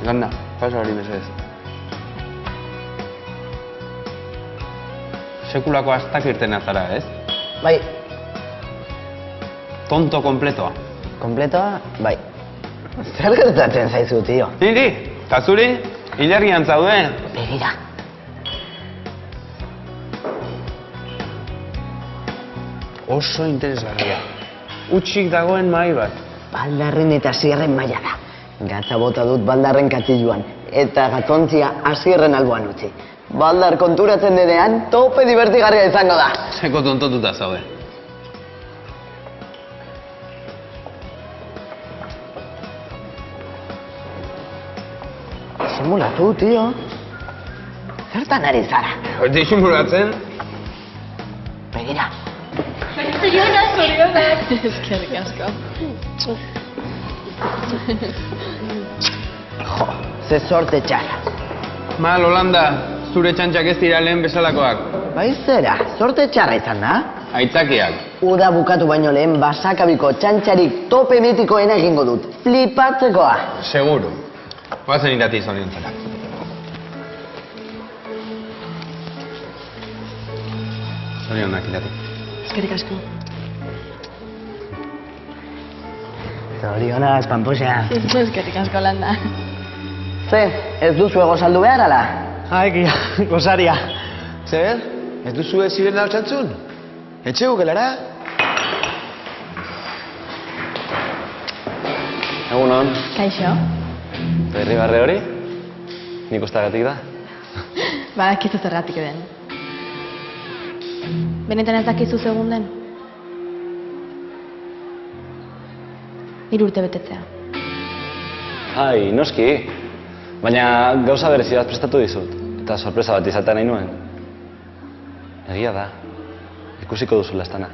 Landa, pasa hori mesedez. Sekulako astak irten azara, ez? Bai. Tonto kompletoa. Kompletoa? Bai. Zer gertatzen zaizu, tio? Niri, eta zuri, hilerrian zaude. Begira. Oso interesgarria. Utxik dagoen mahai bat. Baldarren eta Asierren maila da. Gatza bota dut Baldarren katiluan, eta gatontzia Asierren alboan utzi. Baldar konturatzen denean, tope divertigarria izango da. Seko tontotuta zaude. Disimulatu, tio. Zertan ari zara? Disimulatzen? Begira. Zorionak. Eskerrik asko. Jo, ze sorte txarra. Mal, Holanda, zure txantxak ez dira lehen bezalakoak. Bai zera, sorte txarra izan da? Aitzakiak. Uda bukatu baino lehen basakabiko txantxarik tope mitikoena egingo dut. Flipatzekoa. Seguru. Guazen irati zoriontzara. Zorionak irati. Eskerrik asko. Zorionaz, pampuxea. Eskerrik asko, Holanda. Ze, ez duzu ego saldu behar, ala? Egia, gozaria. Zer? Ez duzu ez ziren altxantzun? Etxegu gelara? Egunon, Kaixo. berri barre hori? Nik ustagatik da? Badakizu zergatik den. Benetan ez dakizu segun den? 3 urte betetzea. Ai, noski. Baina gauza berezi bat prestatu dizut. Eta sorpresa bat izatea nahi nuen. Egia da. Ikusiko duzu lastana.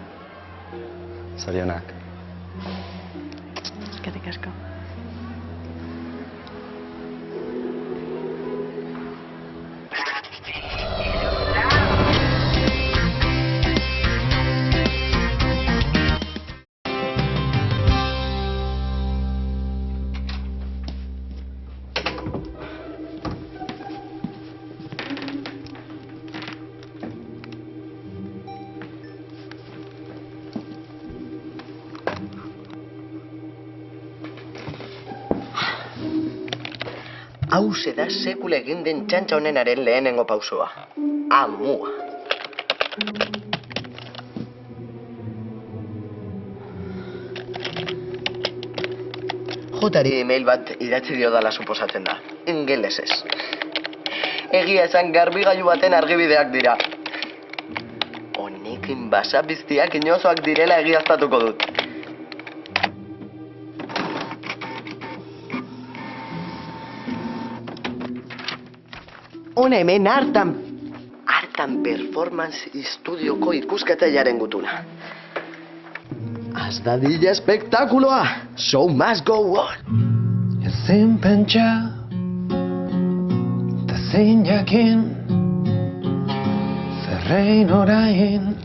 Zorionak. Eskerrik asko. Hauze da sekula egin den txantxa honenaren lehenengo pausoa. Amua. Jotari email bat idatzi diodala suposatzen da. Ingelesez. Egia esan garbigailu baten argibideak dira. Honekin basabiztiak inozoak direla egiaztatuko dut. Hona hemen hartan performance estudioko ikuskataiaren gutuna. Az dadila espektakuloa! Show must go on! Ezin pentsa, eta zein jakin, zerrein orain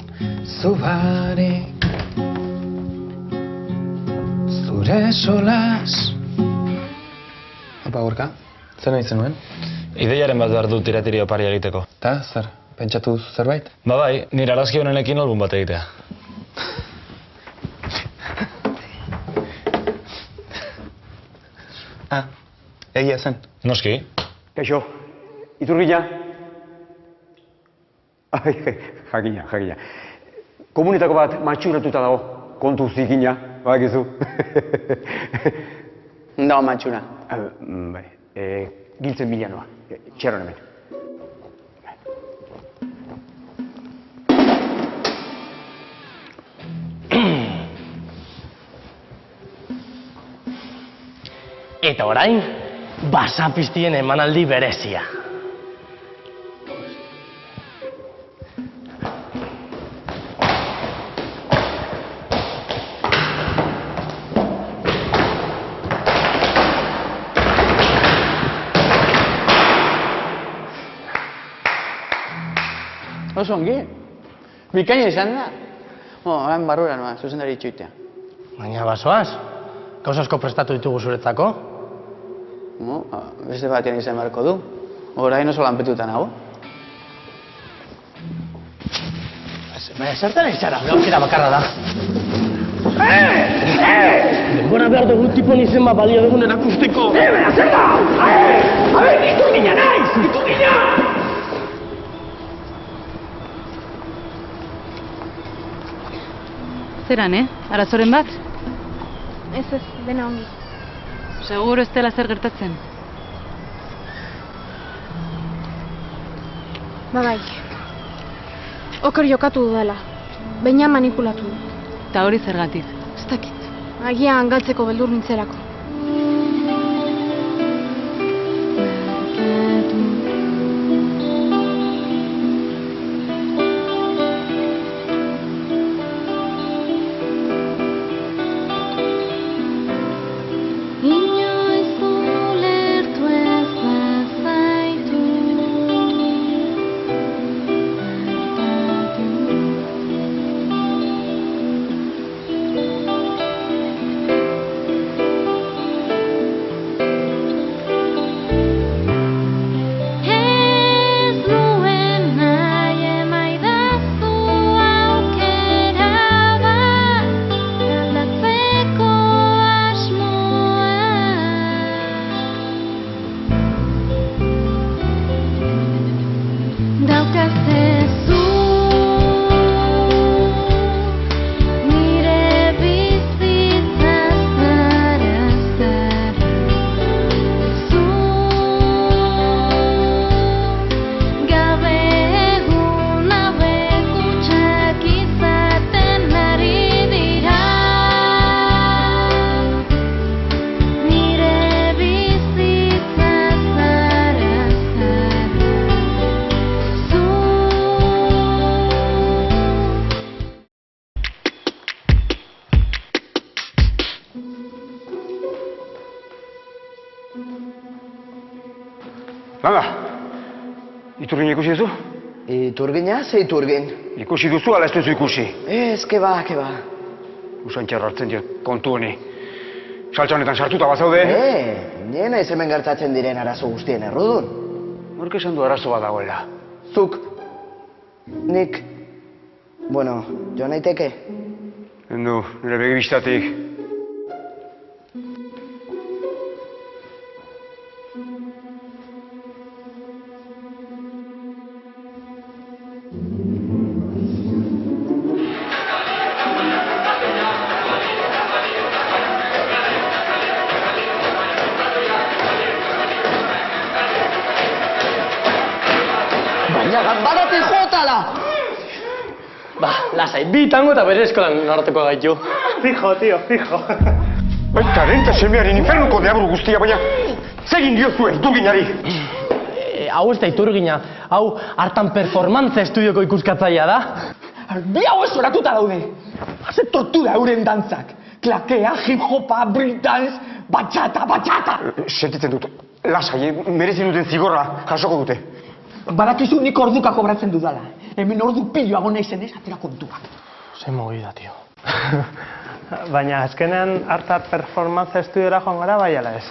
zubarik. Zure solas. Opa, Gorka, zer nahi zenuen? Ideiaren bat behar dut tiratiri opari egiteko. Ta, zer? Pentsatu duzu zerbait? Ba bai, nire arazki honenekin album bat egitea. Egia zen. Noski? Kaixo, Iturgina. Ai, jakina. Komunitako bat matxuratuta dago, kontu zikina, badakizu. No, matxura. Bai, Giltzen Milanoa, txerron hemen. Eta orain, basapiztien emanaldi berezia. Oso ongi. Bikaina izan da. Orain barrura noa, zuzendari itxoitea. Baina basoaz, gauza asko prestatu ditugu zuretzako. Beste batean izan beharko du. Orain oso lanpetuta nago. Baina, zertan eitzara, aukera bakarra da. Denbora behar dugu tipon izen bat balio dugun erakusteko. Baina, zer da! Iturgina naiz! Iturgina! Zeran, arazoren bat? Ez, dena ongi. Seguro ez dela zer gertatzen. Bai. Oker jokatu dudala. Baina manipulatu. Eta hori zergatik. Ez dakit. Agian galtzeko beldur nintzerako. Landa, Iturgina ikusi duzu? Iturgina, ze iturgin? Ikusi duzu ala ez duzu ikusi? Ez, keba. Usantxarra hartzen diot kontu honi. Saltza honetan sartuta bazaude? Nien ez hemen gertatzen diren arazo guztien errudun. Nork esan du arazo bat dagoela? Zuk. Nik. Bueno, joan naiteke? Hendu, nire begibistatik. Baina ganbaratik jota da! Ba, lasai, bi tango eta bere eskolan nartuko gaitu. Fijo, tio, fijo. Baita renta semearen infernuko deabru guztia, baina zegin diozue Iturginari. Hau ez da Iturgina, hau hartan performantza estudioko ikuskatzailea da. Bi hau ez oratuta daude. Haze tortura euren dantzak. Klakea, hip-hopa, breakdance, bachata. Sentitzen dut, lasai, merezi duten zigorra jasoko dute. Badakizu nik orduka kobratzen dudala. Hemen ordu piloago naizenez atera kontuak. Ze movida, tio. Baina azkenean harta performantza estudiora joan gara bai ala ez?